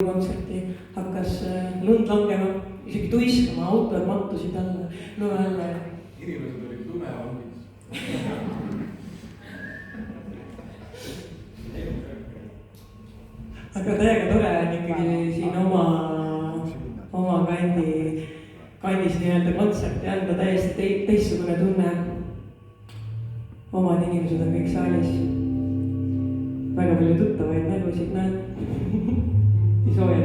kontserti hakkas lund langema, isegi tuiskama, autod mattusid alla, nõme alla. Inimesed olid lumevangis. aga täiega tore on ikkagi siin oma kandis nii-öelda kontserti anda, täiesti teistsugune tunne. Omad inimesed on kõik saalis. Väga palju tuttavaid nägusid näed. Sooja.